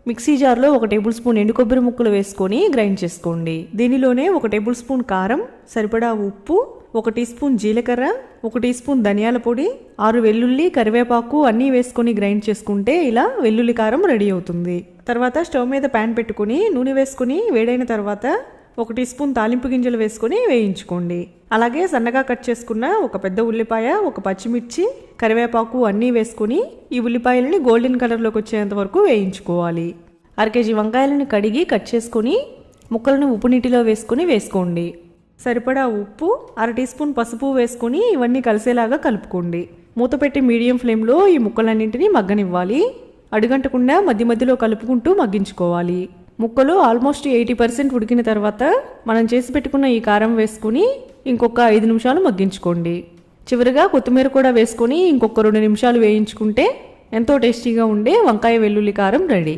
Mixie జార్లో 1 table spoon ఎండు కొబ్బరి ముక్కలు వేసుకొని గ్రైండ్ చేసుకోండి. దీనిలోనే 1 టేబుల్ స్పూన్ కారం, సరిపడా ఉప్పు, 1 టీ స్పూన్ జీలకర్ర, 1 టీ స్పూన్ ధనియాల పొడి, 6 వెల్లుల్లి, కరివేపాకు అన్నీ వేసుకొని గ్రైండ్ చేసుకుంటే ఇలా వెల్లుల్లి కారం రెడీ అవుతుంది. తర్వాత స్టవ్ మీద ప్యాన్ పెట్టుకుని నూనె వేసుకుని వేడైన తర్వాత 1 టీ స్పూన్ తాలింపు గింజలు వేసుకొని వేయించుకోండి. అలాగే సన్నగా కట్ చేసుకున్న 1 పెద్ద ఉల్లిపాయ, 1 పచ్చిమిర్చి, కరివేపాకు అన్నీ వేసుకుని ఈ ఉల్లిపాయలని గోల్డెన్ కలర్లోకి వచ్చేంత వరకు వేయించుకోవాలి. 1/2 కేజీ వంకాయలను కడిగి కట్ చేసుకుని ముక్కలను ఉప్పు నీటిలో వేసుకోండి. సరిపడా ఉప్పు, 1/2 టీ స్పూన్ పసుపు వేసుకుని ఇవన్నీ కలిసేలాగా కలుపుకోండి. మూత పెట్టి మీడియం ఫ్లేమ్లో ఈ ముక్కలన్నింటినీ మగ్గనివ్వాలి. అడుగంటకుండా మధ్య మధ్యలో కలుపుకుంటూ మగ్గించుకోవాలి. ముక్కలు ఆల్మోస్ట్ 80% ఉడికిన తర్వాత మనం చేసి పెట్టుకున్న ఈ కారం వేసుకుని ఇంకొక 5 నిమిషాలు మగ్గించుకోండి. చివరిగా కొత్తిమీర కూడా వేసుకొని ఇంకొక 2 నిమిషాలు వేయించుకుంటే ఎంతో టేస్టీగా ఉండే వంకాయ వెల్లుల్లి కారం రెడీ.